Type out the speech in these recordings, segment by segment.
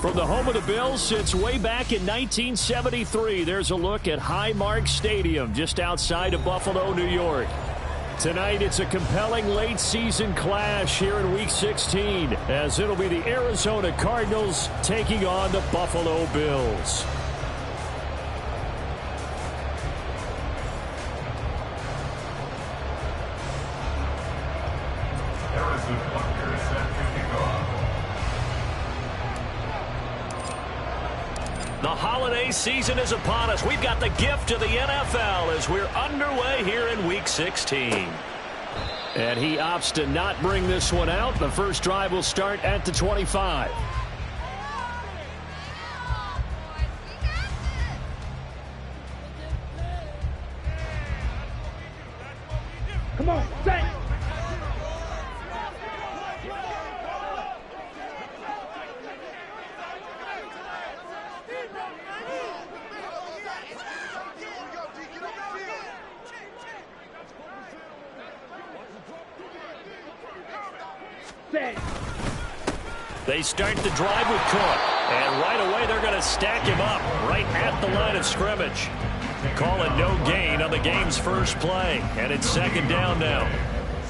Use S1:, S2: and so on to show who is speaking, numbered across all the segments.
S1: From the home of the Bills since way back in 1973, there's a look at Highmark Stadium just outside of Buffalo, New York. Tonight, it's a compelling late-season clash here in Week 16, as it'll be the Arizona Cardinals taking on the Buffalo Bills. The holiday season is upon us. We've got the gift of the NFL as we're underway here in Week 16. And he opts to not bring this one out. The first drive will start at the 25.
S2: Come on, set.
S1: They start the drive with Cook, and right away they're going to stack him up right at the line of scrimmage. Calling no gain on the game's first play, and it's second down now.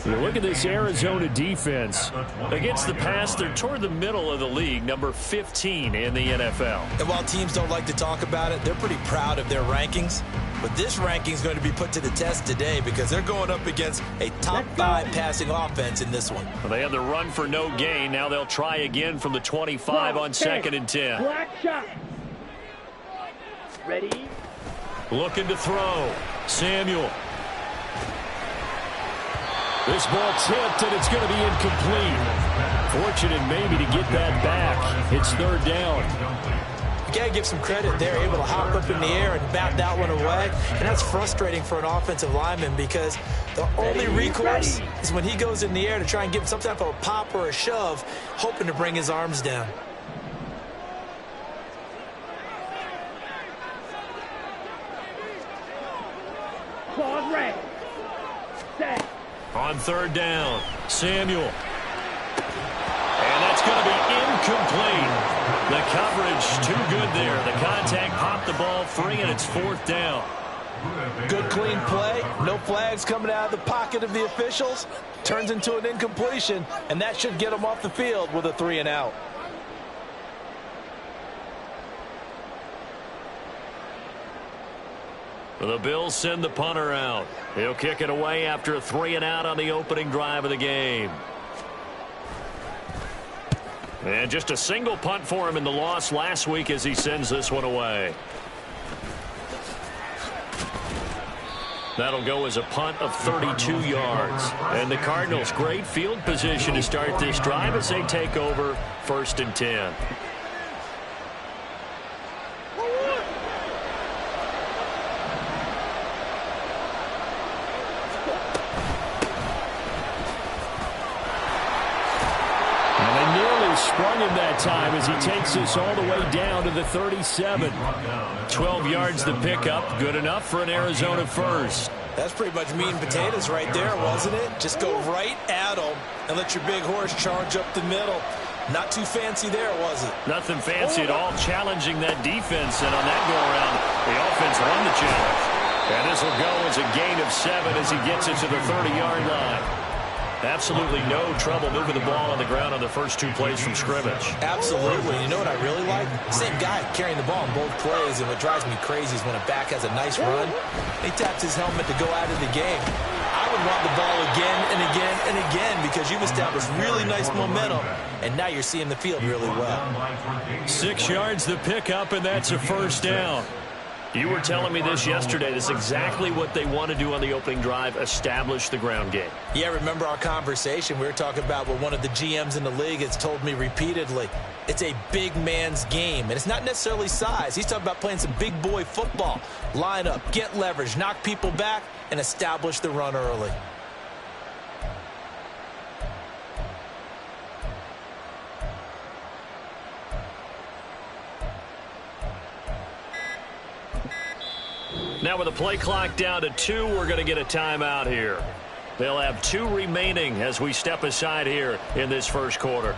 S1: You look at this Arizona defense. Against the pass, they're toward the middle of the league, number 15 in the NFL.
S3: And while teams don't like to talk about it, they're pretty proud of their rankings. But this ranking is going to be put to the test today because they're going up against a top 5 passing offense in this one.
S1: Well, they had the run for no gain. Now they'll try again from the 25 on second and 10.
S2: Black shot. Ready?
S1: Looking to throw. Samuel. This ball tipped, and it's going to be incomplete. Fortunate maybe to get that back. It's third down.
S3: You got to give some credit. They're able to hop up in the air and bat that one away. And that's frustrating for an offensive lineman because the only recourse is when he goes in the air to try and give him some type of a pop or a shove, hoping to bring his arms down.
S2: Claws red. Set.
S1: On third down, Samuel. And that's going to be incomplete. The coverage too good there. The contact popped the ball free, and it's fourth down.
S3: Good clean play. No flags coming out of the pocket of the officials. Turns into an incompletion, and that should get them off the field with a 3 and out.
S1: The Bills send the punter out. He'll kick it away after a 3 and out on the opening drive of the game. And just a single punt for him in the loss last week as he sends this one away. That'll go as a punt of 32 yards. And the Cardinals, great field position to start this drive as they take over first and 10. Sprung him that time as he takes this all the way down to the 37. 12 yards the pickup. Good enough for an Arizona first.
S3: That's pretty much meat and potatoes right there, wasn't it? Just go right at them and let your big horse charge up the middle. Not too fancy there, was it?
S1: Nothing fancy at all. Challenging that defense, and on that go-around, the offense won the challenge. And this will go as a gain of 7 as he gets it to the 30-yard line. Absolutely no trouble moving the ball on the ground on the first 2 plays from scrimmage.
S3: Absolutely. You know what I really like? Same guy carrying the ball in both plays, and what drives me crazy is when a back has a nice run, he taps his helmet to go out of the game. I would want the ball again and again and again because you've established really nice momentum, and now you're seeing the field really well.
S1: 6 yards the pickup, and that's a first down. You were telling me this yesterday. This is exactly what they want to do on the opening drive, establish the ground game.
S3: Yeah, remember our conversation? We were talking about what one of the GMs in the league has told me repeatedly. It's a big man's game, and it's not necessarily size. He's talking about playing some big boy football. Line up, get leverage, knock people back, and establish the run early.
S1: Now with the play clock down to 2, we're going to get a timeout here. They'll have 2 remaining as we step aside here in this first quarter.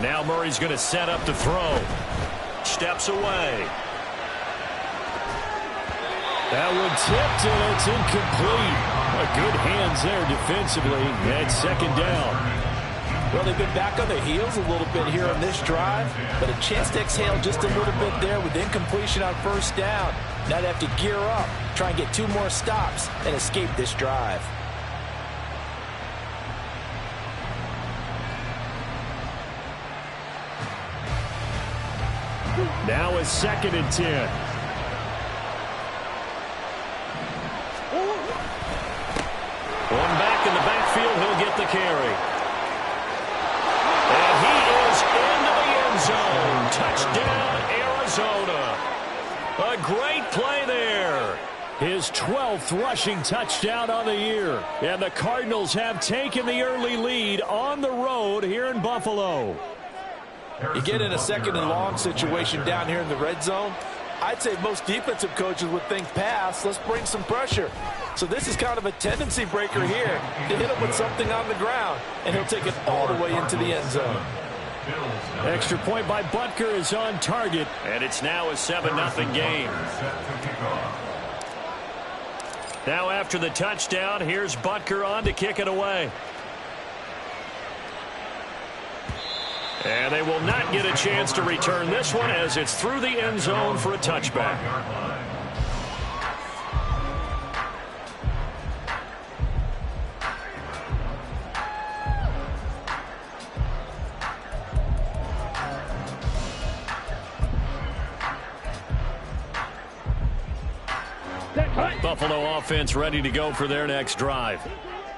S1: And now Murray's going to set up to throw. Steps away.
S4: That one tipped, and it's incomplete. Good hands there defensively. That's second down.
S3: Well, they've been back on their heels a little bit here on this drive, but a chance to exhale just a little bit there with incompletion on first down. Now they have to gear up, try and get 2 more stops, and escape this drive.
S4: Now it's 2nd and 10.
S1: One back in the backfield, he'll get the carry. And he is into the end zone. Touchdown, Arizona. A great play there.
S4: His 12th rushing touchdown on the year. And the Cardinals have taken the early lead on the road here in Buffalo.
S3: You get in a 2nd and long situation down here in the red zone. I'd say most defensive coaches would think pass. Let's bring some pressure. So this is kind of a tendency breaker here to hit him with something on the ground, and he'll take it all the way into the end zone.
S4: Extra point by Butker is on target.
S1: And it's now a 7-0 game. Now after the touchdown, here's Butker on to kick it away. And they will not get a chance to return this one as it's through the end zone for a touchback. Buffalo offense ready to go for their next drive.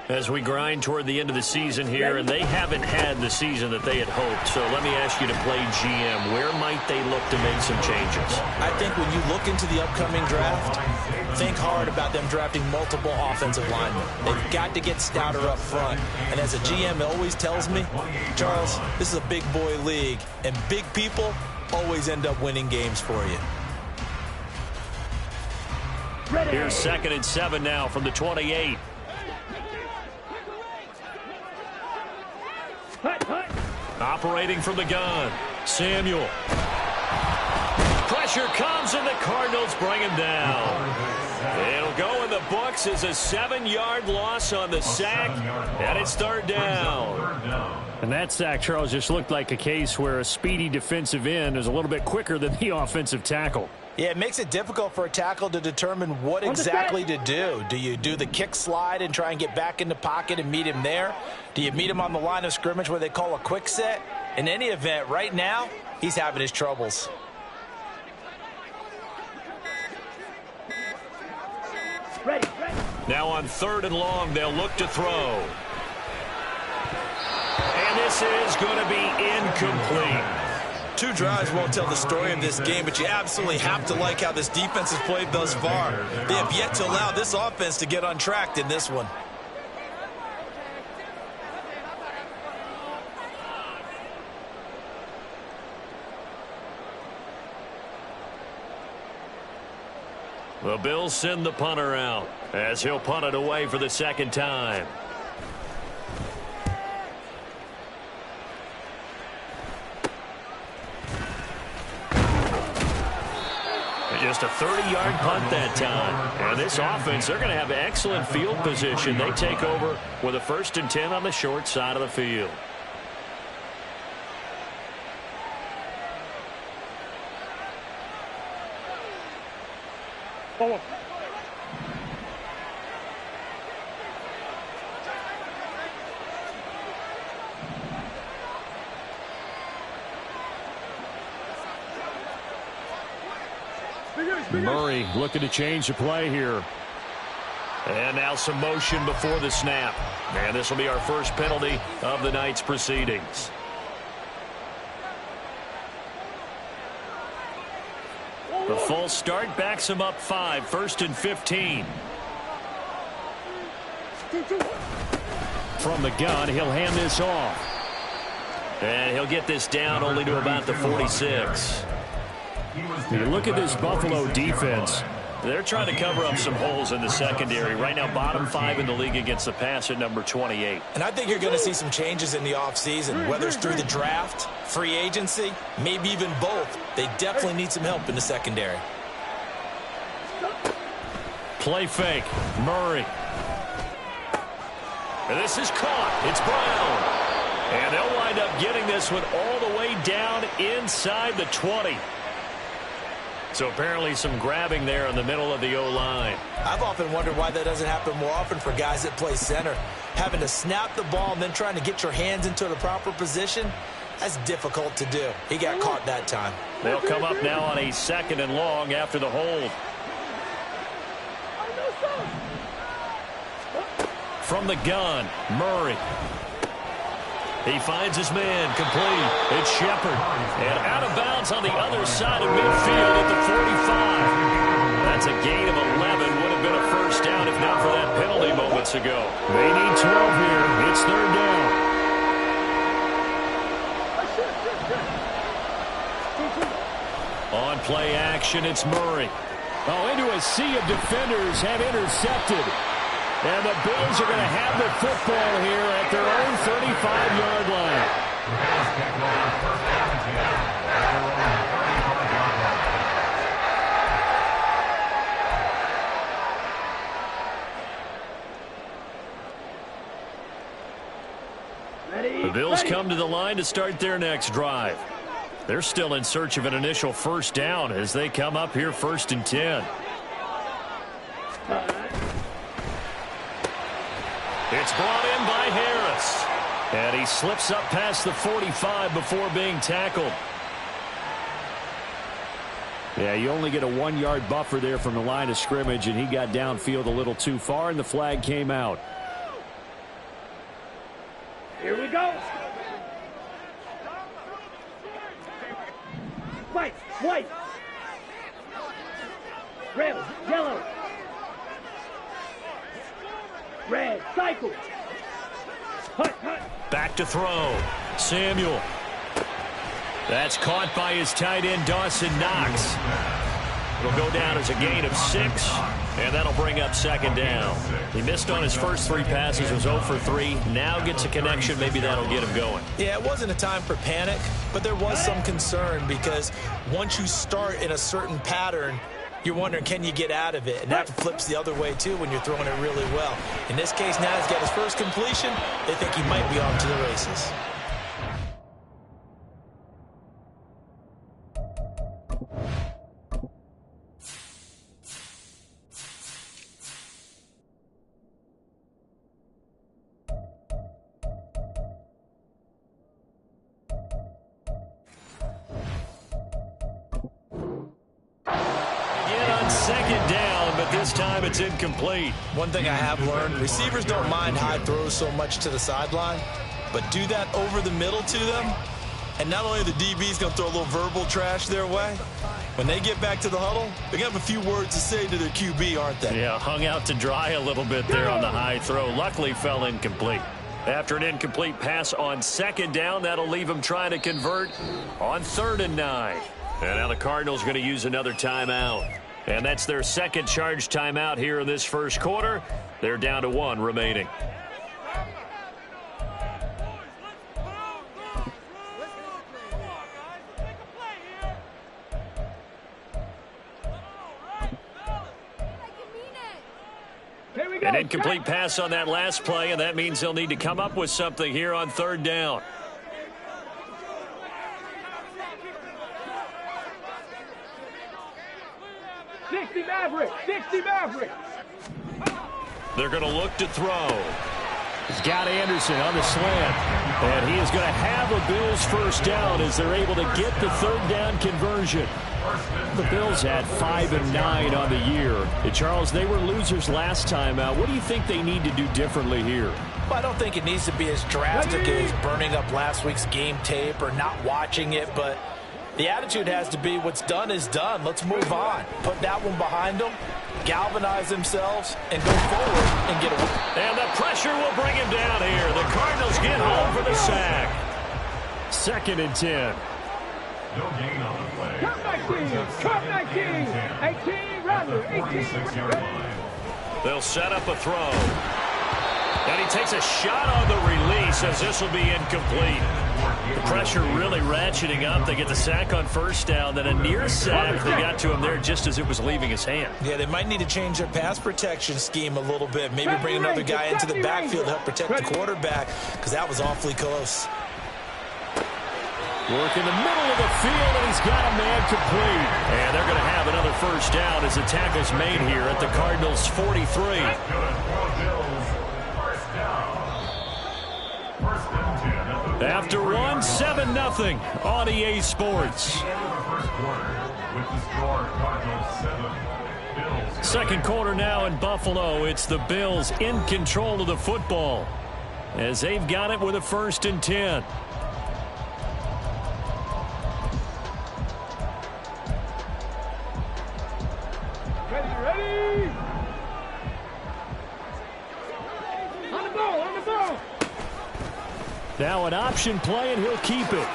S1: As we grind toward the end of the season here, and they haven't had the season that they had hoped. So let me ask you to play GM. Where might they look to make some changes?
S3: I think when you look into the upcoming draft, think hard about them drafting multiple offensive linemen. They've got to get stouter up front. And as a GM always tells me, Charles, this is a big boy league, and big people always end up winning games for you.
S1: Here's 2nd and 7 now from the 28. Operating from the gun, Samuel. Pressure comes, and the Cardinals bring him down. It'll go in the books as a 7-yard loss on the sack, and it's 3rd down.
S4: And that sack, Charles, just looked like a case where a speedy defensive end is a little bit quicker than the offensive tackle.
S3: Yeah, it makes it difficult for a tackle to determine what exactly to do. Do you do the kick slide and try and get back in the pocket and meet him there? Do you meet him on the line of scrimmage where they call a quick set? In any event, right now, he's having his troubles.
S2: Ready.
S1: Now on 3rd and long, they'll look to throw. And this is going to be incomplete.
S3: 2 drives won't tell the story of this game, but you absolutely have to like how this defense has played thus far. They have yet to allow this offense to get untracked in this one.
S1: The Bills send the punter out as he'll punt it away for the 2nd time. Just a 30-yard punt that time. And this offense, they're going to have excellent field position. They take over with a 1st and 10 on the short side of the field.
S2: Forward.
S4: Murray looking to change the play here.
S1: And now some motion before the snap. And this will be our first penalty of the night's proceedings. The false start backs him up 5, 1st and 15.
S4: From the gun, he'll hand this off.
S1: And he'll get this down only to about the 46.
S4: You look at this Buffalo defense.
S1: They're trying to cover up some holes in the secondary. Right now, bottom 5 in the league against the pass at number 28.
S3: And I think you're going to see some changes in the offseason, whether it's through the draft, free agency, maybe even both. They definitely need some help in the secondary.
S1: Play fake. Murray. And this is caught. It's Brown. And they'll wind up getting this one all the way down inside the 20. So apparently some grabbing there in the middle of the O-line.
S3: I've often wondered why that doesn't happen more often for guys that play center. Having to snap the ball and then trying to get your hands into the proper position, that's difficult to do. He got caught that time.
S1: They'll come up now on a 2nd and long after the hold. From the gun, Murray. He finds his man, complete. It's Shepard. And out of bounds on the other side of midfield at the 45. That's a gain of 11. Would have been a first down if not for that penalty moments ago.
S4: They need 12 here. It's 3rd down.
S1: On play action, it's Murray.
S4: Oh, into a sea of defenders have intercepted. And the Bills are going to have the football here at their own 35-yard line.
S1: The Bills come to the line to start their next drive. They're still in search of an initial first down as they come up here 1st and 10. It's brought in by Harris. And he slips up past the 45 before being tackled.
S4: Yeah, you only get a 1-yard buffer there from the line of scrimmage, and he got downfield a little too far, and the flag came out.
S2: Here we go. White, white. Red, yellow. Red, cycle. Hut, hut.
S1: Back to throw. Samuel. That's caught by his tight end, Dawson Knox. It'll go down as a gain of 6, and that'll bring up 2nd down. He missed on his first 3 passes, was 0 for 3. Now gets a connection. Maybe that'll get him going.
S3: Yeah, it wasn't a time for panic, but there was some concern because once you start in a certain pattern, you're wondering, can you get out of it? And that flips the other way, too, when you're throwing it really well. In this case, now he's got his first completion. They think he might be off to the races.
S1: This time it's incomplete.
S3: One thing I have learned, receivers don't mind high throws so much to the sideline, but do that over the middle to them, and not only are the DBs going to throw a little verbal trash their way, when they get back to the huddle, they're going to have a few words to say to their QB, aren't they?
S1: Yeah, hung out to dry a little bit there on the high throw. Luckily fell incomplete. After an incomplete pass on 2nd down, that'll leave them trying to convert on 3rd and 9. And now the Cardinals are going to use another timeout. And that's their 2nd charge timeout here in this first quarter. They're down to 1 remaining. An incomplete pass on that last play, and that means they'll need to come up with something here on 3rd down. They're going to look to throw.
S4: He's got Anderson on the slant. And he is going to have a Bills first down as they're able to get the 3rd down conversion. The Bills had 5 and 9 on the year. And Charles, they were losers last time out. What do you think they need to do differently here?
S3: Well, I don't think it needs to be as drastic as burning up last week's game tape or not watching it, but the attitude has to be what's done is done. Let's move on. Put that one behind them, galvanize themselves, and go forward and get a win.
S1: And the pressure will bring him down here. The Cardinals get home for the sack.
S4: 2nd and 10.
S2: Come back, Cut 19. 18, rather. 18.
S1: They'll set up a throw. And he takes a shot on the release as this will be incomplete. The pressure really ratcheting up. They get the sack on first down, then a near sack. They got to him there just as it was leaving his hand.
S3: Yeah, they might need to change their pass protection scheme a little bit. Maybe bring another guy into the backfield to help protect the quarterback, because that was awfully close.
S4: Work in the middle of the field, and he's got a man complete.
S1: And they're going to have another first down as the tackle's made here at the Cardinals' 43. After one, 7-0 on EA Sports. Second quarter now in Buffalo. It's the Bills in control of the football as they've got it with a 1st and 10.
S2: Ready. On the ball.
S4: Now an option play, and he'll keep it.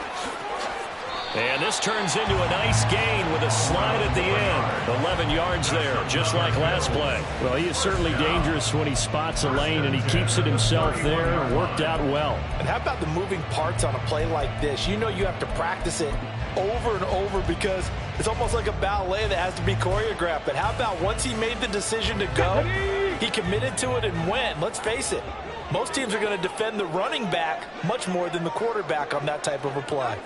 S1: And this turns into a nice gain with a slide at the end. 11 yards there, just like last play.
S4: Well, he is certainly dangerous when he spots a lane, and he keeps it himself there. Worked out well.
S3: And how about the moving parts on a play like this? You know you have to practice it over and over because it's almost like a ballet that has to be choreographed. But how about once he made the decision to go, he committed to it and went. Let's face it, most teams are going to defend the running back much more than the quarterback on that type of a play.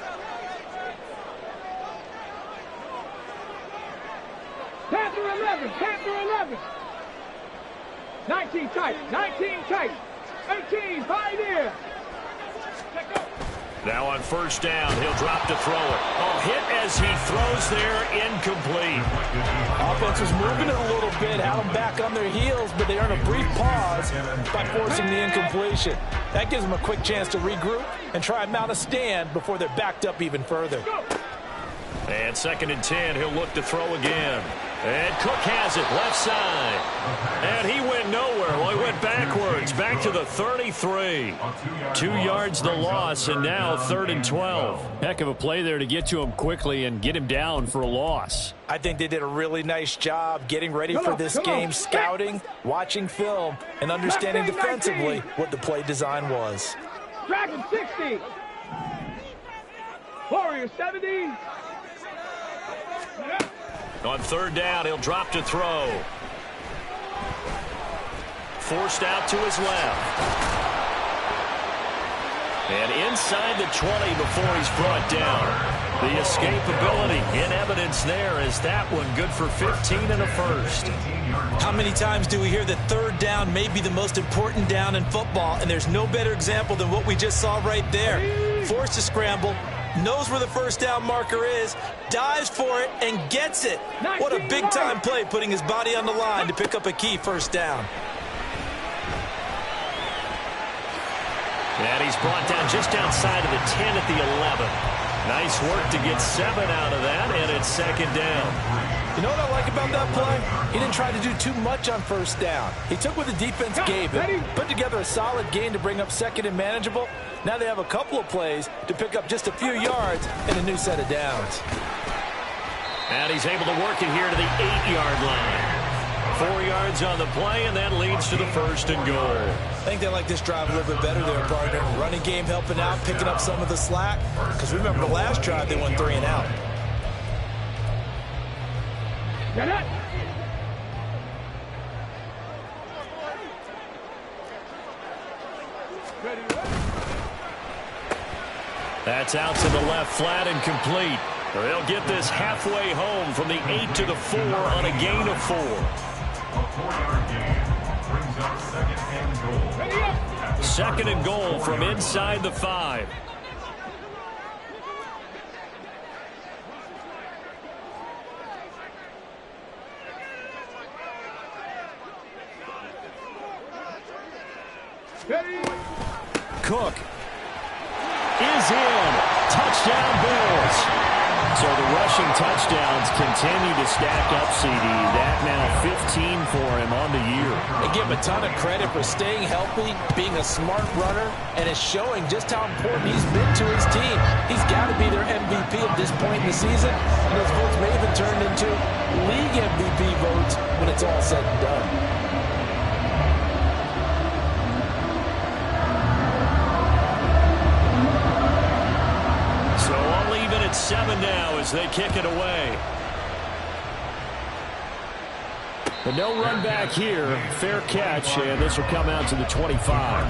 S2: Panther 11. 19 tight. 18, 5 here.
S1: Now on first down, he'll drop to throw it. Oh, hit as he throws there, incomplete.
S3: Offense was moving it a little bit, had them back on their heels, but they earn a brief pause by forcing the incompletion. That gives them a quick chance to regroup and try and mount a stand before they're backed up even further.
S1: And 2nd and 10, he'll look to throw again. And Cook has it, left side. And he went nowhere. Well, he went backwards, back to the 33. 2 yards the loss, and now 3rd and 12.
S4: Heck of a play there to get to him quickly and get him down for a loss.
S3: I think they did a really nice job getting ready for this game, scouting, watching film, and understanding defensively what the play design was.
S2: Dragon 60. Warrior 70.
S1: On 3rd down, he'll drop to throw. Forced out to his left. And inside the 20 before he's brought down. The escapability in evidence there is that one good for 15 and a first.
S3: How many times do we hear that 3rd down may be the most important down in football, and there's no better example than what we just saw right there. Forced to scramble, knows where the first down marker is, dives for it, and gets it. What a big-time play, putting his body on the line to pick up a key first down.
S1: And he's brought down just outside of the 10 at the 11. Nice work to get 7 out of that, and it's 2nd down.
S3: You know what I like about that play? He didn't try to do too much on first down. He took what the defense gave him, put together a solid gain to bring up 2nd and manageable. Now they have a couple of plays to pick up just a few yards and a new set of downs.
S1: And he's able to work it here to the 8-yard line. 4 yards on the play, and that leads to the 1st and goal.
S3: I think they like this drive a little bit better there, partner. Running game helping out, picking up some of the slack. Because remember the last drive, they went 3 and out.
S2: Get it.
S1: That's out to the left, flat and complete. They'll get this halfway home from the 8 to the 4 on a gain of 4.
S5: A 4-yard gain brings up 2nd and goal.
S1: 2nd and goal from inside the 5. Cook is in. Touchdown, Bills. So the rushing touchdowns continue to stack up, CD. That now 15 for him on the year.
S3: They give him a ton of credit for staying healthy, being a smart runner, and it's showing just how important he's been to his team. He's got to be their MVP at this point in the season, and those votes may even league MVP votes when it's all said and done.
S1: So all even at 7 now as they kick it away.
S4: But no run back here. Fair catch, and this will come out to the 25.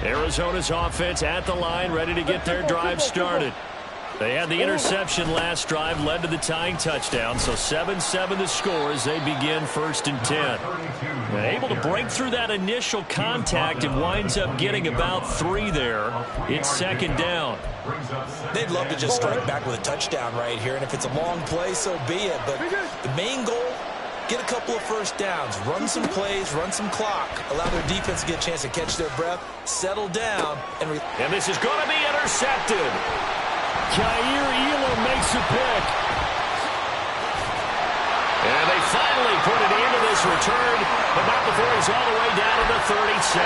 S1: Arizona's offense at the line, ready to get their drive started. They had the interception last drive, led to the tying touchdown, so 7-7 the score as they begin 1st and 10. And able to break through that initial contact and winds up getting about 3 there. It's 2nd down.
S3: They'd love to just strike back with a touchdown right here, and if it's a long play, so be it. But the main goal, get a couple of first downs, run some plays, run some clock, allow their defense to get a chance to catch their breath, settle down, and
S1: this is going to be intercepted.
S4: Jair Elam makes a pick.
S1: And they finally put it into this return, but not before he's all the way down to the 37.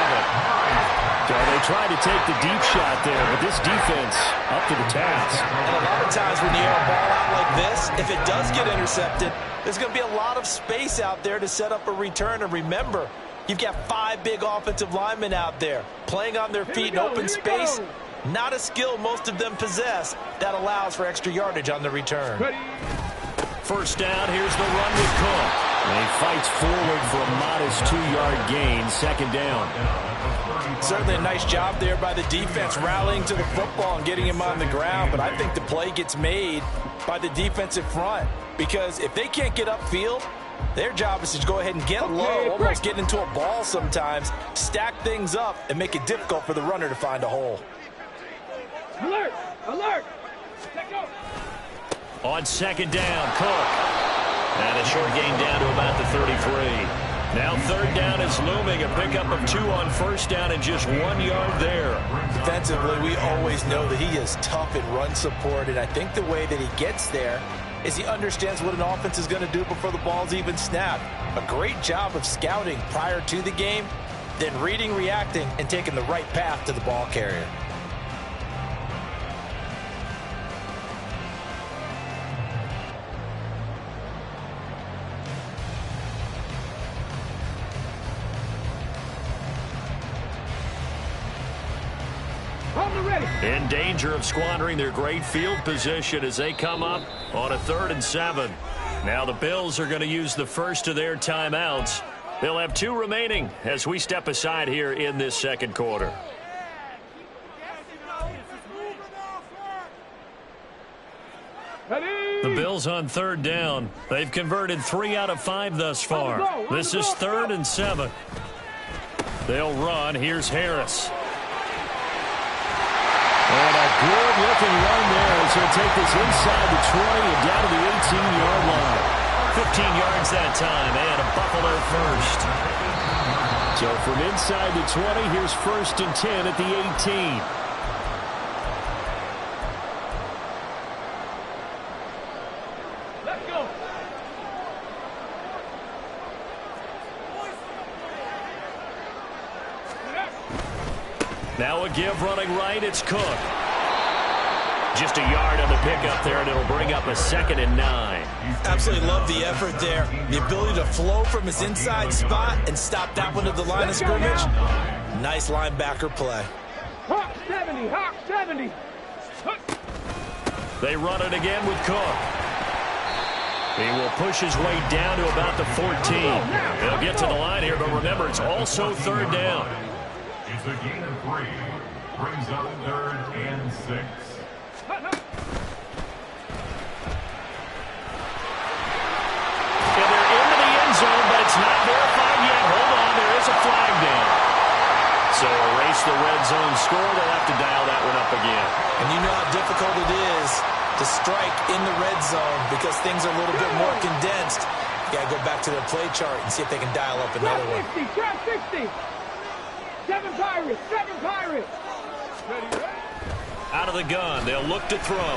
S4: So they tried to take the deep shot there, but this defense up to the task.
S3: And a lot of times when you air a ball out like this, if it does get intercepted, there's going to be a lot of space out there to set up a return. And remember, you've got 5 big offensive linemen out there playing on their feet in open space. Not a skill most of them possess that allows for extra yardage on the return.
S1: 1st down, here's the run with Cook.
S4: And he fights forward for a modest 2-yard gain, 2nd down.
S3: Certainly a nice job there by the defense rallying to the football and getting him on the ground, but I think the play gets made by the defensive front because if they can't get upfield, their job is to go ahead and get low, almost get into a ball sometimes, stack things up, and make it difficult for the runner to find a hole.
S2: Alert! Alert! Let go!
S1: On 2nd down, Cook. And a short gain down to about the 33. Now 3rd down is looming. A pickup of 2 on 1st down and just 1 yard there.
S3: Defensively, we always know that he is tough in run support, and I think the way that he gets there is he understands what an offense is going to do before the ball's even snapped. A great job of scouting prior to the game, then reading, reacting, and taking the right path to the ball carrier.
S1: In danger of squandering their great field position as they come up on a 3rd and 7. Now the Bills are going to use the first of their timeouts. They'll have 2 remaining as we step aside here in this 2nd quarter. The Bills on 3rd down. They've converted 3 out of 5 thus far. This is 3rd and 7. They'll run. Here's Harris.
S4: And a good-looking run there as he'll take this inside the 20 and down to the 18-yard line.
S1: 15 yards that time, and a Buffalo first.
S4: So from inside the 20, here's 1st and 10 at the 18.
S2: Let's go!
S1: Now a give running right, it's Cook. Just a yard on the pickup there, and it'll bring up a 2nd and 9.
S3: Absolutely love the effort there. The ability to flow from his inside spot and stop that one at the line of scrimmage. Nice linebacker play.
S2: Hawk 70, Hawk 70.
S1: They run it again with Cook. He will push his way down to about the 14. They'll get to the line here, but remember, it's also 3rd down.
S5: It's a gain of 3. Brings up 3rd and 6.
S1: And they're into the end zone, but it's not verified yet. Hold on, there is a flag down. So erase the red zone score. They'll have to dial that one up again.
S3: And you know how difficult it is to strike in the red zone because things are a little bit more condensed. You got to go back to their play chart and see if they can dial up another one.
S2: 60, 7 Pirates, 7 Pirates.
S1: Out of the gun, they'll look to throw.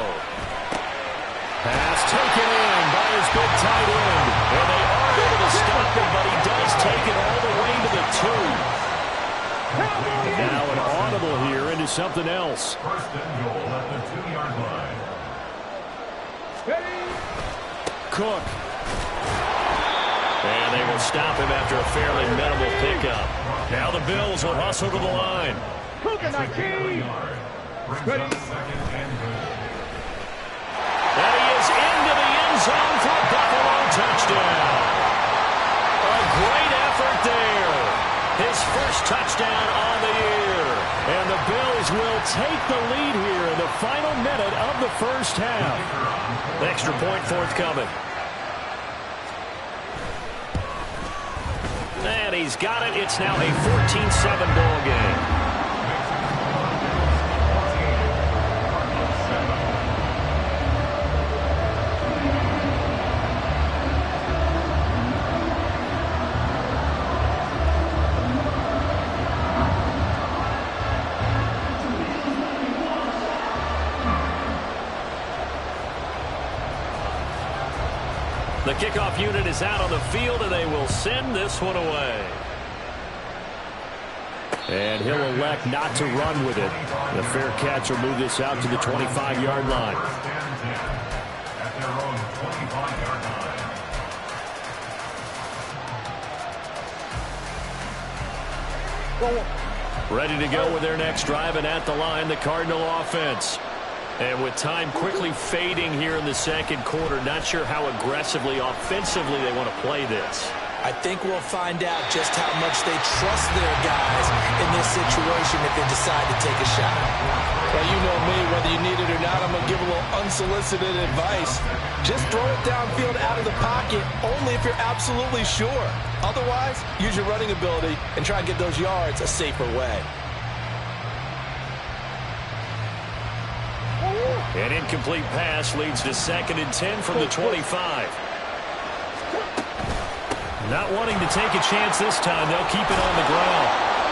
S4: Pass taken in by his big tight end.
S1: And they are able to stop him, but he does take it all the way to the 2.
S4: Now an audible here into something else.
S5: First and goal at the 2-yard line.
S4: Cook.
S1: And they will stop him after a fairly minimal pickup. Now the Bills will hustle to the line.
S2: Coconut key. Ready.
S1: And he is into the end zone for a Buffalo touchdown. A great effort there. His first touchdown on the year.
S4: And the Bills will take the lead here in the final minute of the first half.
S1: Extra point forthcoming. And he's got it. It's now a 14-7 ball game. The kickoff unit is out on the field, and they will send this one away.
S4: And he'll elect not to run with it. The fair catch will move this out to the 25-yard line.
S5: At their own 25-yard line.
S1: Ready to go with their next drive, and at the line, the Cardinal offense. And with time quickly fading here in the second quarter, not sure how aggressively, offensively they want to play this.
S3: I think we'll find out just how much they trust their guys in this situation if they decide to take a shot.
S6: Well, you know me, whether you need it or not, I'm going to give a little unsolicited advice. Just throw it downfield out of the pocket, only if you're absolutely sure. Otherwise, use your running ability and try and get those yards a safer way.
S1: An incomplete pass leads to 2nd and 10 from the 25. Not wanting to take a chance this time, they'll keep it on the ground.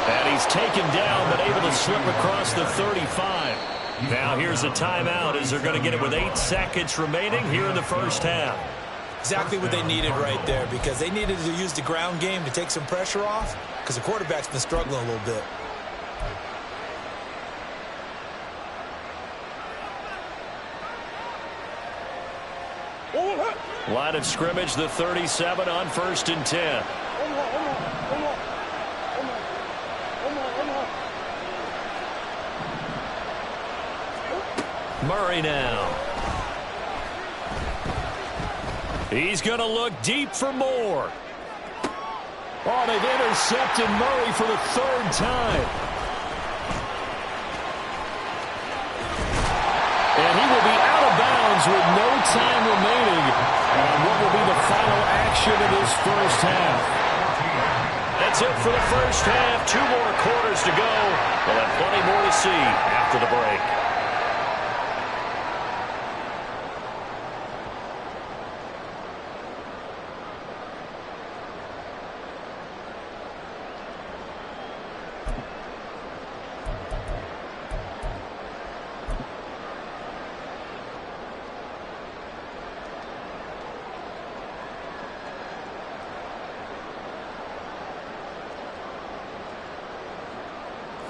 S1: And he's taken down, but able to slip across the 35. Now here's a timeout as they're going to get it with 8 seconds remaining here in the first half.
S3: Exactly what they needed right there, because they needed to use the ground game to take some pressure off, because the quarterback's been struggling a little bit.
S1: Line of scrimmage, the 37 on 1st and 10. Murray now. He's going to look deep for more.
S4: Oh, they've intercepted Murray for the 3rd time. And he will be out of bounds with no time remaining on what will be the final action of this first half.
S1: That's it for the first half. 2 more quarters to go. We'll have plenty more to see after the break.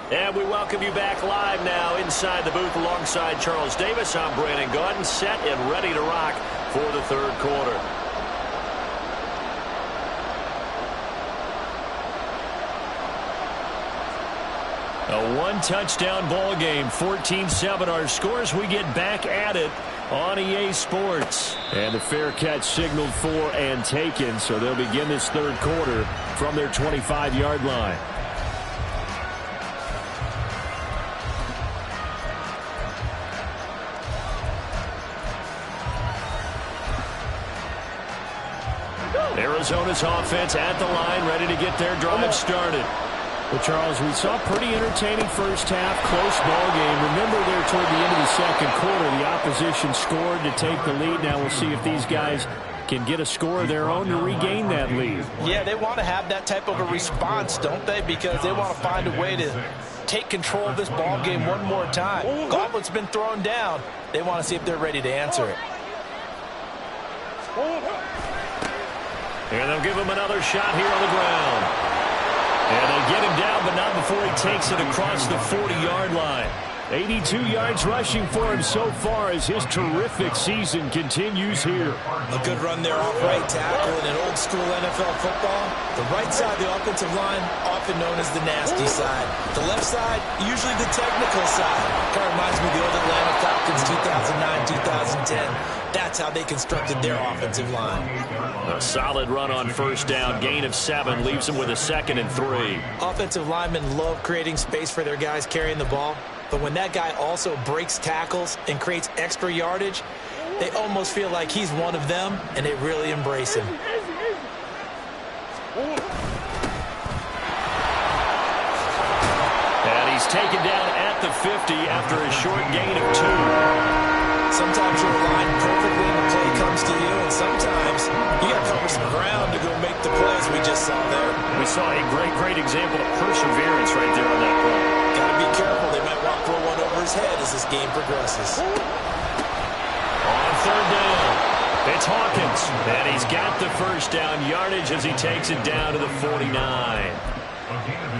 S1: And we welcome you back live now inside the booth alongside Charles Davis. I'm Brandon Gaudin, set and ready to rock for the 3rd quarter. A 1-touchdown ball game, 14-7 our scores. We get back at it on EA Sports. And the fair catch signaled for and taken, so they'll begin this 3rd quarter from their 25-yard line. Arizona's offense at the line, ready to get their drive started.
S4: Well, Charles, we saw a pretty entertaining first half, close ball game. Remember there toward the end of the second quarter, the opposition scored to take the lead. Now we'll see if these guys can get a score of their own to regain that lead.
S6: Yeah, they want to have that type of a response, don't they? Because they want to find a way to take control of this ball game one more time. Gauntlet's been thrown down. They want to see if they're ready to answer it.
S1: And they'll give him another shot here on the ground. And they get him down, but not before he takes it across the 40-yard line.
S4: 82 yards rushing for him so far as his terrific season continues here.
S3: A good run there off right tackle in an old school NFL football. The right side of the offensive line, often known as the nasty side. The left side, usually the technical side. Kind of reminds me of the old Atlanta Falcons 2009-2010. That's how they constructed their offensive line.
S1: A solid run on first down. Gain of 7 leaves them with a 2nd and 3.
S3: Offensive linemen love creating space for their guys carrying the ball. But when that guy also breaks tackles and creates extra yardage, they almost feel like he's one of them, and they really embrace him.
S1: And he's taken down at the 50 after a short gain of 2.
S3: Sometimes you're aligned perfectly and the play comes to you, and sometimes you got to cover some ground to go make the plays we just saw there.
S1: We saw a great example of perseverance right there on that play.
S3: Got to be careful. They might walk throw one over his head as this game progresses.
S1: On third down, it's Hawkins. And he's got the first down yardage as he takes it down to the 49.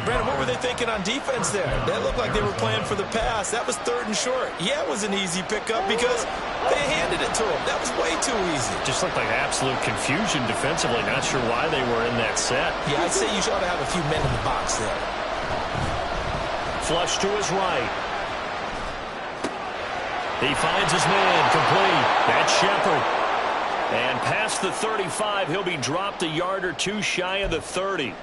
S3: Brandon, what were they thinking on defense there? That looked like they were playing for the pass. That was 3rd and short. Yeah, it was an easy pickup because they handed it to him. That was way too easy.
S1: Just looked like absolute confusion defensively. Not sure why they were in that set.
S3: Yeah, I'd say you ought to have a few men in the box there.
S1: Flush to his right. He finds his man complete. That's Shepard. And past the 35, he'll be dropped a yard or 2 shy of the 30.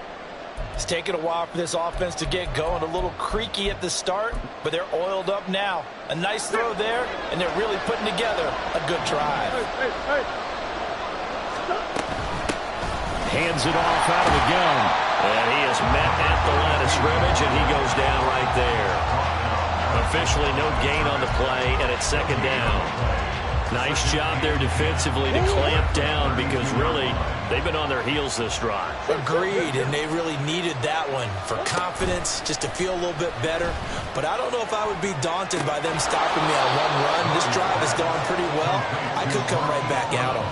S6: It's taken a while for this offense to get going. A little creaky at the start, but they're oiled up now. A nice throw there, and they're really putting together a good drive.
S4: Hands it off out of the gun.
S1: And he is met at the line of scrimmage, and he goes down right there. Officially no gain on the play, and it's 2nd down. Nice job there defensively to clamp down because really they've been on their heels this drive.
S3: Agreed, and they really needed that one for confidence, just to feel a little bit better. But I don't know if I would be daunted by them stopping me on one run. This drive has gone pretty well. I could come right back at them.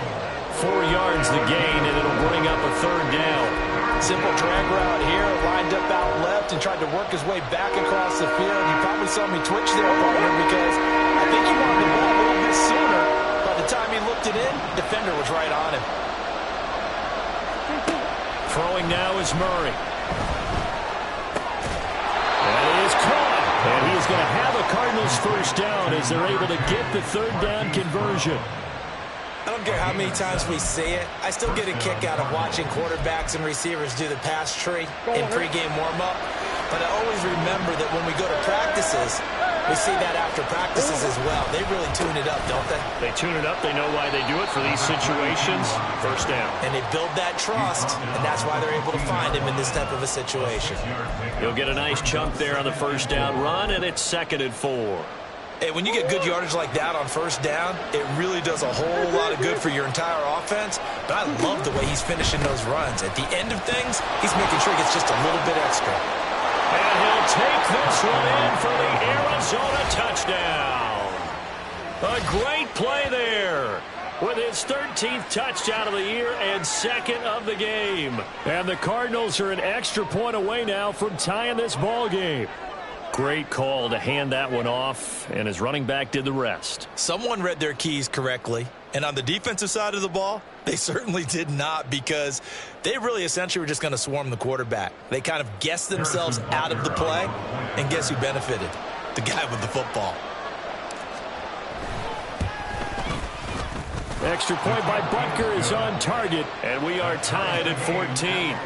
S4: 4 yards the gain, and it'll bring up a 3rd down.
S6: Simple drag route here, lined up out left and tried to work his way back across the field. You probably saw me twitch there, partner, because I think he wanted the ball a little bit sooner. By the time he looked it in, defender was right on him.
S4: Throwing now is Murray. That is caught. And he's going to have a Cardinals first down as they're able to get the 3rd down conversion.
S3: I don't care how many times we say it, I still get a kick out of watching quarterbacks and receivers do the pass tree in pregame warm-up. But I always remember that when we go to practices, we see that after practices as well. They really tune it up, don't they?
S1: They tune it up. They know why they do it for these situations. First down.
S3: And they build that trust, and that's why they're able to find him in this type of a situation.
S1: He'll get a nice chunk there on the first down run, and it's 2nd and 4.
S3: Hey, when you get good yardage like that on first down, it really does a whole lot of good for your entire offense. But I love the way he's finishing those runs. At the end of things, he's making sure he gets just a little bit extra.
S1: And he'll take this one in for the Arizona touchdown. A great play there with his 13th touchdown of the year and 2nd of the game.
S4: And the Cardinals are an extra point away now from tying this ball game.
S1: Great call to hand that one off, and his running back did the rest.
S3: Someone read their keys correctly, and on the defensive side of the ball, they certainly did not, because they really essentially were just going to swarm the quarterback. They kind of guessed themselves out of the play, and guess who benefited? The guy with the football.
S4: Extra point by Butker is on target,
S1: and we are tied at 14.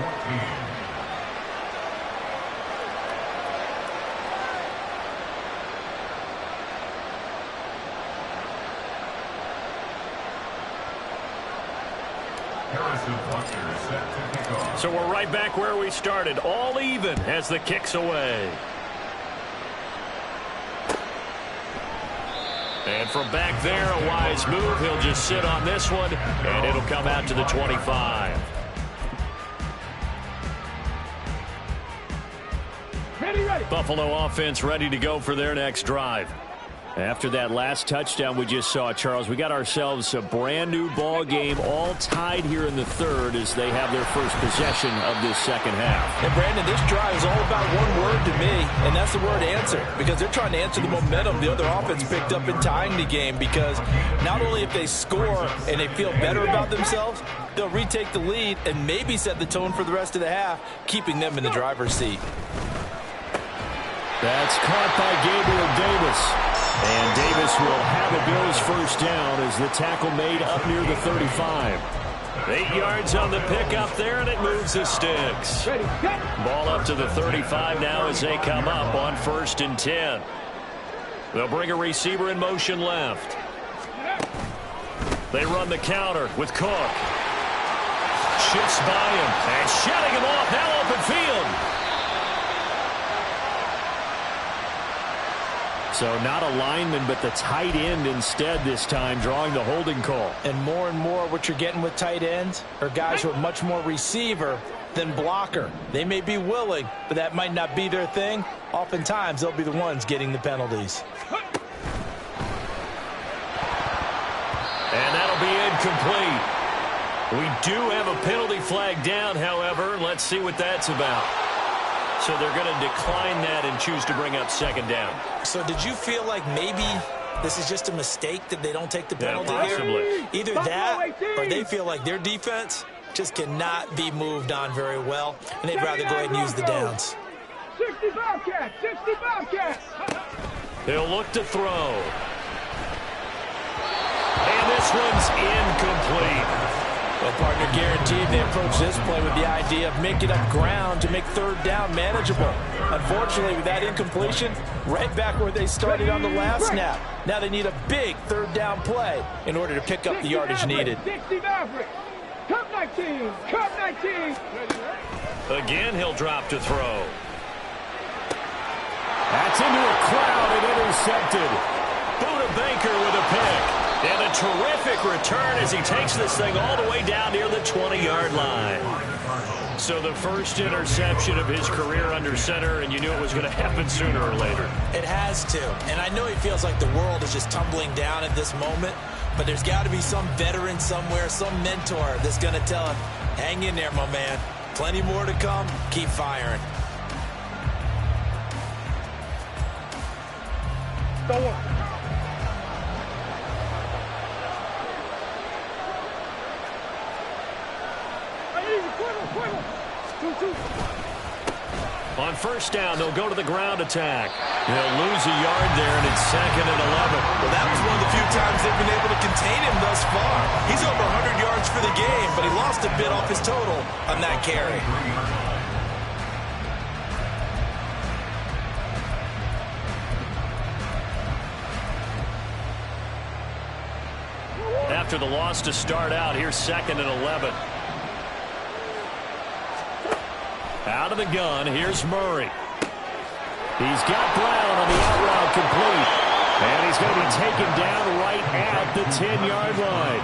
S1: So we're right back where we started, all even as the kick's away. And from back there, a wise move. He'll just sit on this one, and it'll come out to the 25.
S2: Ready,
S1: Buffalo offense ready to go for their next drive. After that last touchdown we just saw, Charles, we got ourselves a brand new ball game, all tied here in the third as they have their first possession of this second half.
S6: And Brandon, this drive is all about one word to me, and that's the word answer, because they're trying to answer the momentum the other offense picked up in tying the game, because not only if they score and they feel better about themselves, they'll retake the lead and maybe set the tone for the rest of the half, keeping them in the driver's seat.
S4: That's caught by Gabriel Davis. And Davis will have a Bills first down as the tackle made up near the 35.
S1: 8 yards on the pickup there, and it moves the sticks. Ball up to the 35 now as they come up on 1st and 10. They'll bring a receiver in motion left. They run the counter with Cook. Shifts by him and shutting him off now open field.
S4: So not a lineman, but the tight end instead this time, drawing the holding call.
S6: And more what you're getting with tight ends are guys who are much more receiver than blocker. They may be willing, but that might not be their thing. Oftentimes, they'll be the ones getting the penalties.
S1: And that'll be incomplete. We do have a penalty flag down, however. Let's see what that's about. So they're going to decline that and choose to bring up second down.
S3: So did you feel like maybe this is just a mistake that they don't take the penalty
S1: possibly.
S3: here? Either that or they feel like their defense just cannot be moved on very well, and they'd rather go ahead and use the downs.
S2: 60 Bobcats, 60 Bobcats.
S1: He'll look to throw. And this one's incomplete.
S6: Well, partner, guaranteed they approach this play with the idea of making up ground to make third down manageable. Unfortunately, with that incompletion, right back where they started on the last snap. Now they need a big third down play in order to pick up the yardage needed.
S2: 60 Maverick. Cup 19. Cup 19.
S1: Again, he'll drop to throw.
S4: That's into a crowd and intercepted.
S1: Buda Baker with a pick. And a terrific return as he takes this thing all the way down near the 20-yard line. So the first interception of his career under center, and you knew it was going to happen sooner or later.
S3: It has to. And I know he feels like the world is just tumbling down at this moment, but there's got to be some veteran somewhere, some mentor that's going to tell him, hang in there, my man. Plenty more to come. Keep firing.
S1: On first down, they'll go to the ground attack. They'll lose a yard there, and it's 2nd and 11.
S3: Well, that was one of the few times they've been able to contain him thus far. He's over 100 yards for the game, but he lost a bit off his total on that carry.
S1: After the loss to start out, here's 2nd and 11. Out of the gun, here's Murray. He's got Brown on the out route complete. And he's going to be taken down right at the 10-yard line.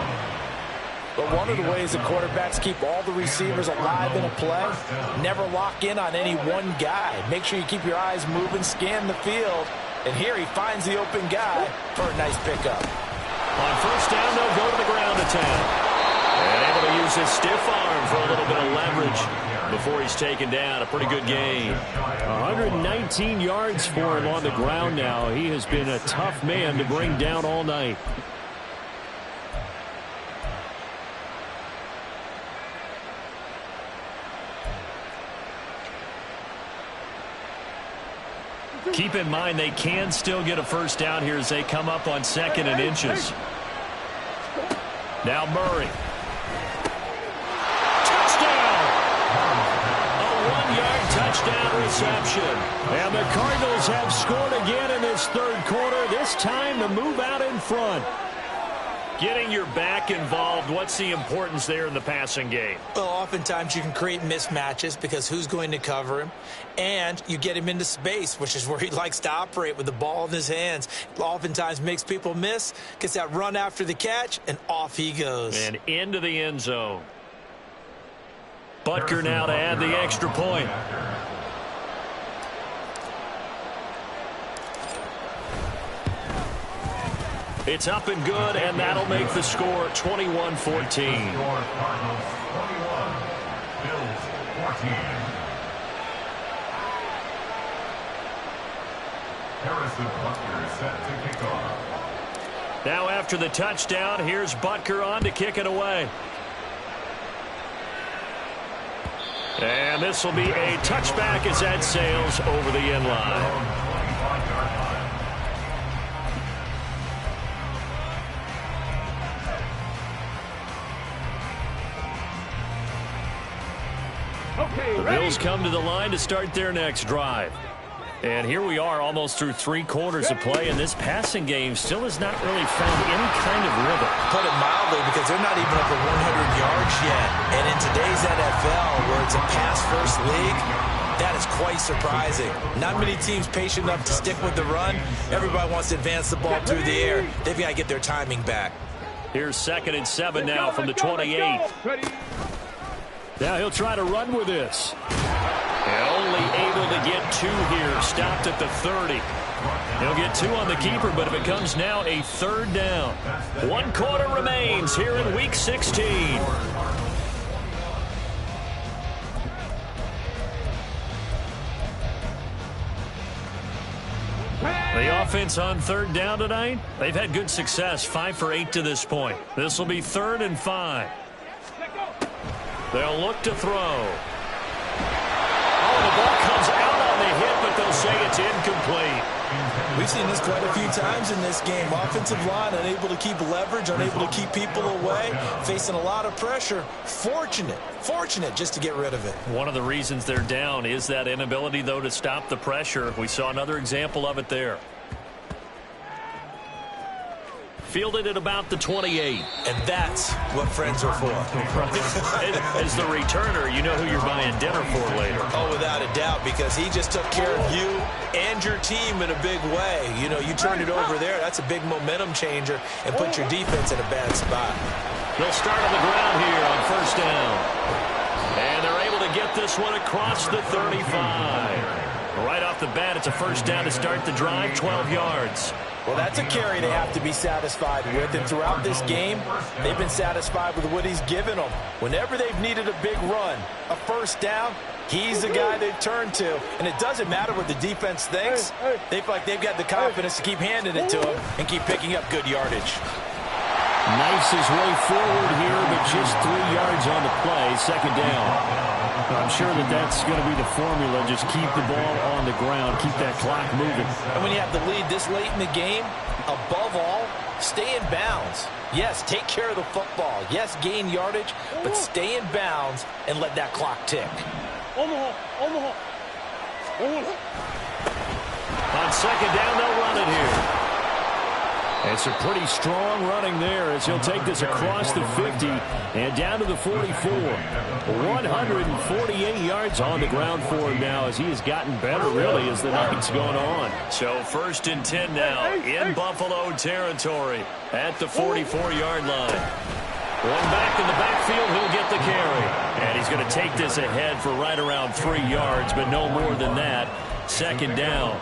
S6: But one of the ways the quarterbacks keep all the receivers alive in a play, never lock in on any one guy. Make sure you keep your eyes moving, scan the field. And here he finds the open guy for a nice pickup.
S1: On first down, they'll go to the ground attack. And able to use his stiff arm for a little bit of leverage before he's taken down. A pretty good game.
S4: 119 yards for him on the ground now. He has been a tough man to bring down all night.
S1: Keep in mind they can still get a first down here as they come up on 2nd and inches. Now Murray. Touchdown! A 1-yard touchdown reception.
S4: And the Cardinals have scored again in this third quarter. This time to move out in front.
S1: Getting your back involved, what's the importance there in the passing game?
S3: Well, oftentimes you can create mismatches because who's going to cover him? And you get him into space, which is where he likes to operate with the ball in his hands. Oftentimes makes people miss, gets that run after the catch, and off he goes.
S1: And into the end zone. Butker now to add the extra point. It's up and good, and that'll make the score 21-14.
S5: Cardinals 21, Bills 14. Harrison Butker set to kick off.
S1: Now after the touchdown, here's Butker on to kick it away. And this will be a touchback as that sails over the end line. The Bills come to the line to start their next drive. And here we are almost through 3 quarters of play, and this passing game still has not really found any kind of rhythm.
S3: Put it mildly, because they're not even up to 100 yards yet. And in today's NFL, where it's a pass-first league, that is quite surprising. Not many teams patient enough to stick with the run. Everybody wants to advance the ball through the air. They've got to get their timing back.
S1: Here's 2nd and 7 now from the 28.
S4: Now he'll try to run with this.
S1: And only able to get 2 here. Stopped at the 30. He'll get 2 on the keeper, but it becomes now a 3rd down. 1 quarter remains here in Week 16. The offense on 3rd down tonight, they've had good success, 5 for 8 to this point. This will be 3rd and 5. They'll look to throw. Oh, the ball comes out on the hit, but they'll say it's incomplete.
S3: We've seen this quite a few times in this game. Offensive line unable to keep leverage, unable to keep people away, facing a lot of pressure. Fortunate just to get rid of it.
S1: One of the reasons they're down is that inability, though, to stop the pressure. We saw another example of it there. Fielded at about the 28.
S3: And that's what friends are for.
S1: As the returner, you know who you're buying dinner for later.
S3: Oh, without a doubt, because he just took care of you and your team in a big way. You know, you turned it over there. That's a big momentum changer and put your defense in a bad spot.
S1: They'll start on the ground here on 1st down. And they're able to get this one across the 35. Right off the bat, it's a 1st down to start the drive, 12 yards.
S3: Well, that's a carry they have to be satisfied with. And throughout this game, they've been satisfied with what he's given them. Whenever they've needed a big run, a 1st down, he's the guy they've turned to. And it doesn't matter what the defense thinks. They feel like they've got the confidence to keep handing it to him and keep picking up good yardage.
S4: Knifes his way forward here, but just 3 yards on the play, 2nd down. I'm sure that's going to be the formula. Just keep the ball on the ground, keep that clock moving.
S3: And when you have the lead this late in the game, above all, stay in bounds. Yes, take care of the football. Yes, gain yardage, but stay in bounds and let that clock tick.
S1: On 2nd down, they'll run it here. It's a pretty strong running there as he'll take this across the 50 and down to the 44. 148 yards on the ground for him now as he has gotten better, really, as the night's going on. So 1st and 10 now in Buffalo territory at the 44-yard line. One back in the backfield, he'll get the carry. And he's going to take this ahead for right around 3 yards, but no more than that. 2nd down.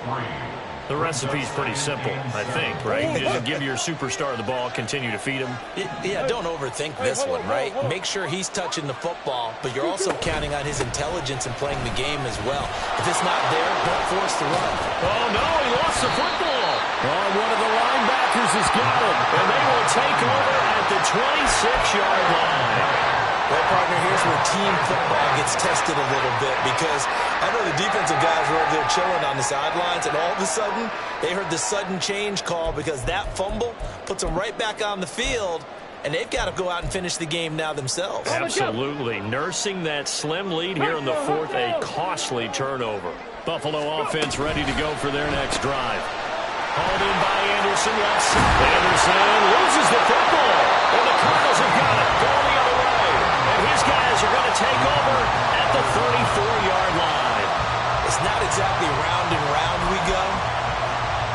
S1: The recipe's pretty simple, I think, right? Just give your superstar the ball, continue to feed him.
S3: Yeah, don't overthink this one, right? Make sure he's touching the football, but you're also counting on his intelligence in playing the game as well. If it's not there, don't force the run.
S1: Oh, no, he lost the football. Oh, one of the linebackers has got it, and they will take over at the 26-yard line.
S3: Well, partner, here's where team football gets tested a little bit, because I know the defensive guys were over there chilling on the sidelines, and all of a sudden, they heard the sudden change call because that fumble puts them right back on the field, and they've got to go out and finish the game now themselves.
S1: Absolutely. Nursing that slim lead here in the 4th, a costly turnover. Buffalo offense ready to go for their next drive. Hauled in by Anderson. Anderson loses the football, and the Cardinals have got it. Going the other way. His guys are going to take over at the 34-yard line.
S3: It's not exactly round and round we go,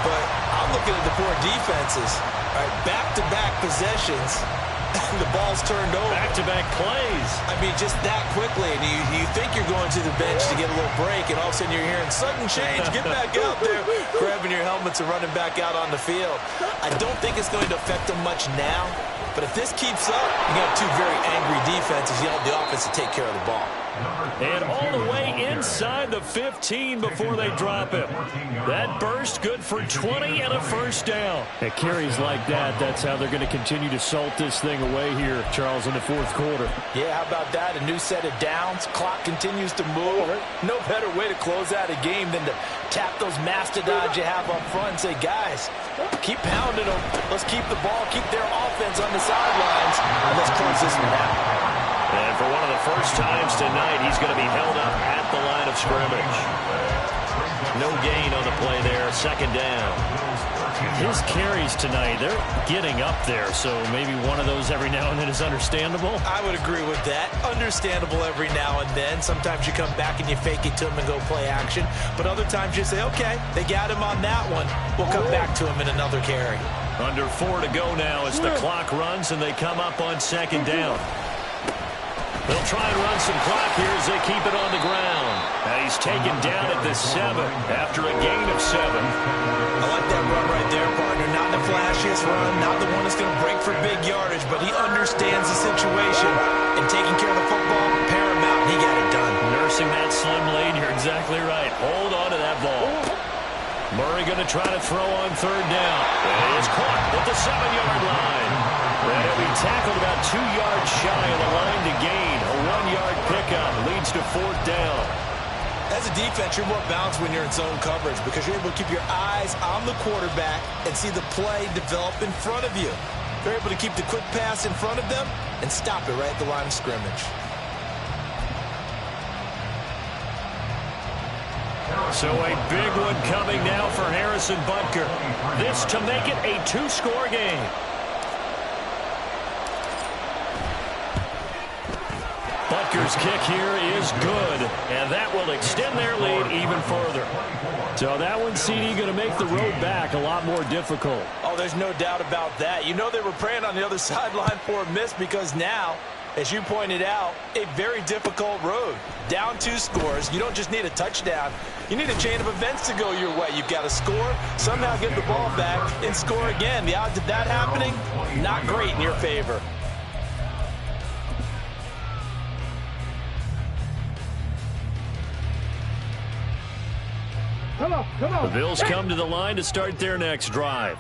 S3: but I'm looking at the poor defenses. All right, back-to-back possessions. The ball's turned over.
S1: Back-to-back plays.
S3: I mean, just that quickly. And you think you're going to the bench to get a little break, and all of a sudden you're hearing sudden change. Get back out there. Grabbing your helmets and running back out on the field. I don't think it's going to affect them much now. But if this keeps up, you have two very angry defenses. You want the offense to take care of the ball.
S1: And all the way inside the 15 before they drop him. That burst good for 20 and a first down.
S4: At carries like that, that's how they're going to continue to salt this thing away here, Charles, in the fourth quarter.
S3: Yeah, how about that? A new set of downs. Clock continues to move. No better way to close out a game than to tap those mastodons you have up front and say, guys, keep pounding them. Let's keep the ball, keep their offense on the sidelines, and let's close this one out.
S1: And for one of the first times tonight, he's going to be held up at the line of scrimmage. No gain on the play there, second down.
S4: His carries tonight, they're getting up there, so maybe one of those every now and then is understandable.
S3: I would agree with that. Understandable every now and then. Sometimes you come back and you fake it to him and go play action. But other times you say, okay, they got him on that one. We'll come back to him in another carry.
S1: Under 4 to go now as the clock runs and they come up on second down. They'll try and run some clock here as they keep it on the ground. Now he's taken down at the 7 after a gain of 7.
S3: I like that run right there, partner. Not the flashiest run, not the one that's going to break for big yardage, but he understands the situation, and taking care of the football, paramount. He got it done.
S1: Nursing that slim lane, you're exactly right. Hold on to that ball. Murray going to try to throw on third down. And it's caught at the 7-yard line. And he'll be tackled about 2 yards shy of the line to gain. A 1-yard pickup leads to fourth down.
S3: As a defense, you're more balanced when you're in zone coverage because you're able to keep your eyes on the quarterback and see the play develop in front of you. They're able to keep the quick pass in front of them and stop it right at the line of scrimmage.
S1: So a big one coming now for Harrison Butker. This to make it a 2-score game. Butker's kick here is good, and that will extend their lead even further.
S4: So that one, CD, going to make the road back a lot more difficult.
S3: Oh, there's no doubt about that. You know they were praying on the other sideline for a miss because now, as you pointed out, a very difficult road. Down 2 scores. You don't just need a touchdown. You need a chain of events to go your way. You've got to score, somehow get the ball back, and score again. The odds of that happening, not great in your favor.
S2: Come on.
S4: The Bills come to the line to start their next drive.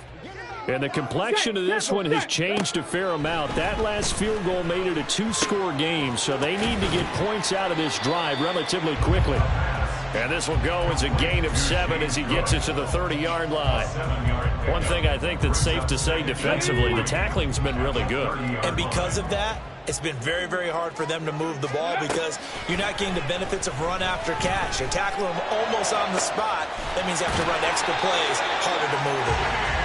S4: And the complexion of this one has changed a fair amount. That last field goal made it a 2-score game, so they need to get points out of this drive relatively quickly.
S1: And this will go as a gain of 7 as he gets it to the 30-yard line. One thing I think that's safe to say defensively, the tackling's been really good.
S3: And because of that, it's been very, very hard for them to move the ball because you're not getting the benefits of run after catch. You're tackling them almost on the spot. That means you have to run extra plays, harder to move it.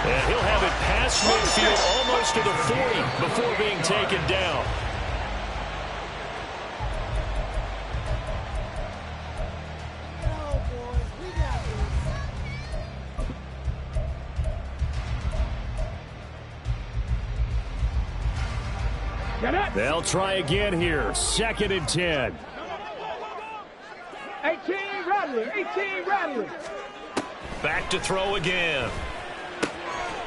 S1: And he'll have it past midfield almost to the 40 before being taken down.
S4: They'll try again here. 2nd and 10.
S2: 18 Rattler.
S1: Back to throw again.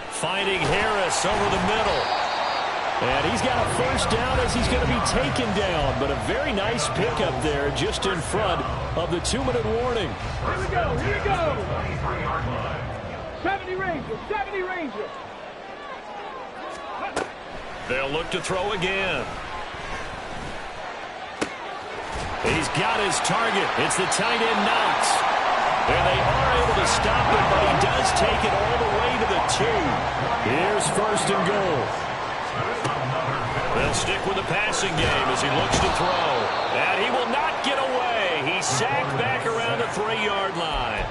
S1: Finding Harris over the middle.
S4: And he's got a first down as he's going to be taken down. But a very nice pickup there just in front of the 2-minute warning.
S2: Here we go. 70 Ranger.
S1: They'll look to throw again. He's got his target. It's the tight end, Knox. And they are able to stop him, but he does take it all the way to the 2. Here's 1st and goal. They'll stick with the passing game as he looks to throw. And he will not get away. He's sacked back around the 3-yard line.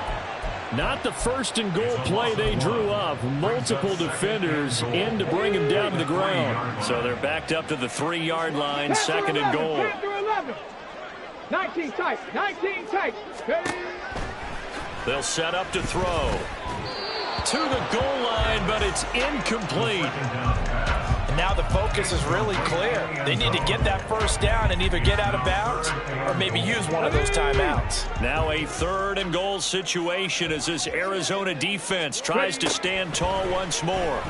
S4: Not the 1st and goal play they drew up. Multiple defenders in to bring him down to the ground.
S1: So they're backed up to the 3-yard line, 2nd and goal.
S2: 19 tight.
S1: They'll set up to throw. to the goal line, but it's incomplete.
S6: And now the focus is really clear. They need to get that first down and either get out of bounds or maybe use one of those timeouts.
S1: Now a 3rd and goal situation as this Arizona defense tries to stand tall once more.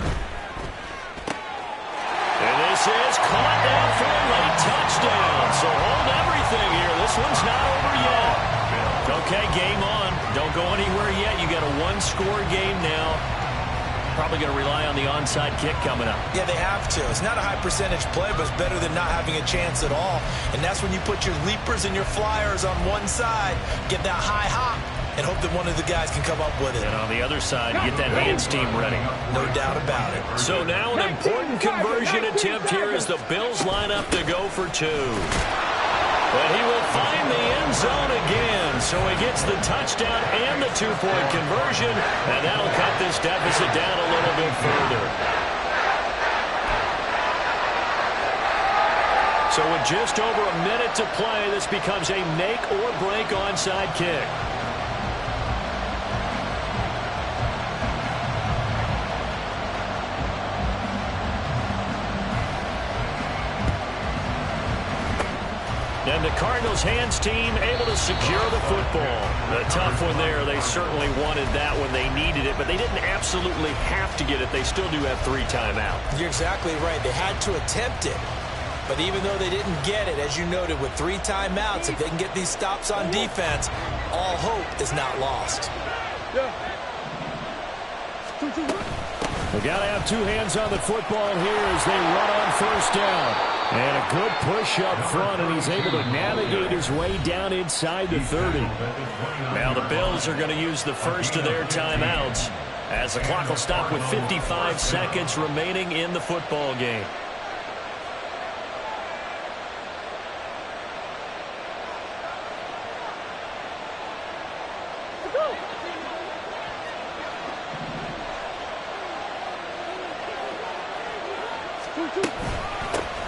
S1: And this is caught down for a late touchdown. So hold everything here. This one's not over yet. Okay, game on. Don't go anywhere yet. You got a 1-score game now. Probably going to rely on the onside kick coming up.
S3: Yeah, they have to. It's not a high percentage play, but it's better than not having a chance at all. And that's when you put your leapers and your flyers on one side, get that high hop, and hope that one of the guys can come up with it.
S1: And on the other side, get that hands team ready.
S3: No doubt about it.
S1: So now an important conversion attempt here as the Bills line up to go for 2. But he will find the end zone again. So he gets the touchdown and the 2-point conversion. And that'll cut this deficit down a little bit further. So with just over a minute to play, this becomes a make or break onside kick. And the Cardinals hands team able to secure the football. A tough one there. They certainly wanted that when they needed it, but they didn't absolutely have to get it. They still do have 3 timeouts.
S3: You're exactly right. They had to attempt it. But even though they didn't get it, as you noted, with 3 timeouts, if they can get these stops on defense, all hope is not lost.
S4: They got to have 2 hands on the football here as they run on first down. And a good push up front, and he's able to navigate his way down inside the 30.
S1: Now the Bills are going to use the first of their timeouts as the clock will stop with 55 seconds remaining in the football game.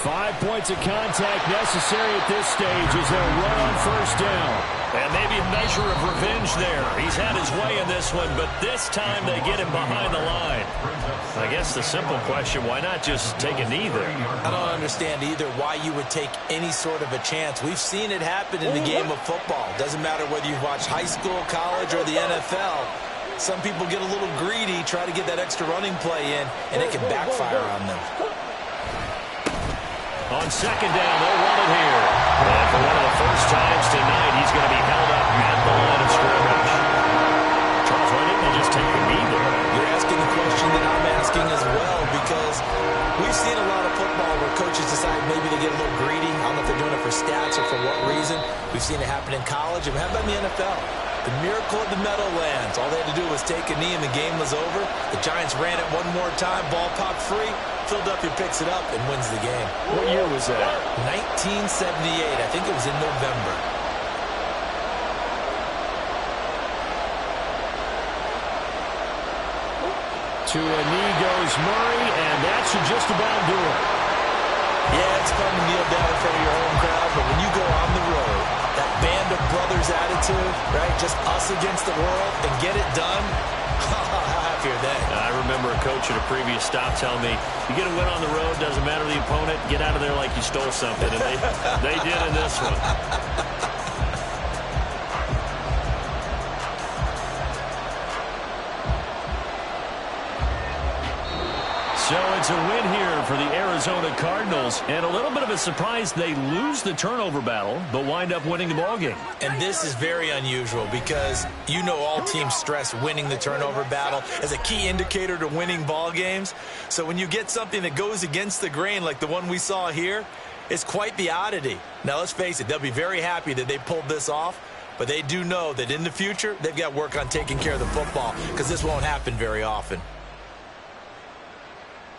S4: Five points of contact necessary at this stage as they'll run on first down.
S1: And maybe a measure of revenge there. He's had his way in this one, but this time they get him behind the line. I guess the simple question, why not just take a knee there?
S3: I don't understand either why you would take any sort of a chance. We've seen it happen in the game of football. Doesn't matter whether you watch high school, college, or the NFL. Some people get a little greedy, try to get that extra running play in, and it can backfire on them.
S1: On second down, they'll run it here. And for one of the first times tonight, he's going to be held up at the line of scrimmage. Charles, why didn't they just take the knee there?
S3: You're asking the question that I'm asking as well, because we've seen a lot of football where coaches decide maybe they get a little greedy. I don't know if they're doing it for stats or for what reason. We've seen it happen in college, and we have it in the NFL. The miracle of the Meadowlands. All they had to do was take a knee and the game was over. The Giants ran it one more time. Ball popped free. Philadelphia picks it up and wins the game.
S4: What year was that?
S3: 1978. I think it was in November.
S4: To a knee goes Murray, and that should just about do it.
S3: Yeah, it's fun to kneel down in front of your home crowd, but when you go on the road, that band of brothers attitude, right? Just us against the world and get it done. How happy are they?
S1: I remember a coach at a previous stop telling me, you get a win on the road, doesn't matter the opponent, get out of there like you stole something. And they did in this one. So it's a win here for the Arizona Cardinals. And a little bit of a surprise, they lose the turnover battle, but wind up winning the ballgame.
S3: And this is very unusual because you know all teams stress winning the turnover battle as a key indicator to winning ball games. So when you get something that goes against the grain like the one we saw here, it's quite the oddity. Now, let's face it, they'll be very happy that they pulled this off, but they do know that in the future, they've got work on taking care of the football because this won't happen very often.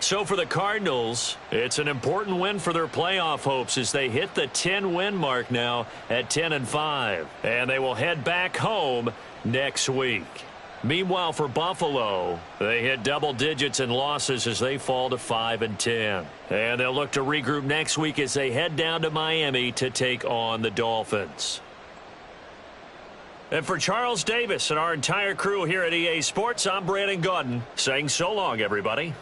S1: So for the Cardinals, it's an important win for their playoff hopes as they hit the 10-win mark now at 10-5. And they will head back home next week. Meanwhile, for Buffalo, they hit double digits in losses as they fall to 5-10. And they'll look to regroup next week as they head down to Miami to take on the Dolphins. And for Charles Davis and our entire crew here at EA Sports, I'm Brandon Gaudin saying so long, everybody.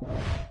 S1: it.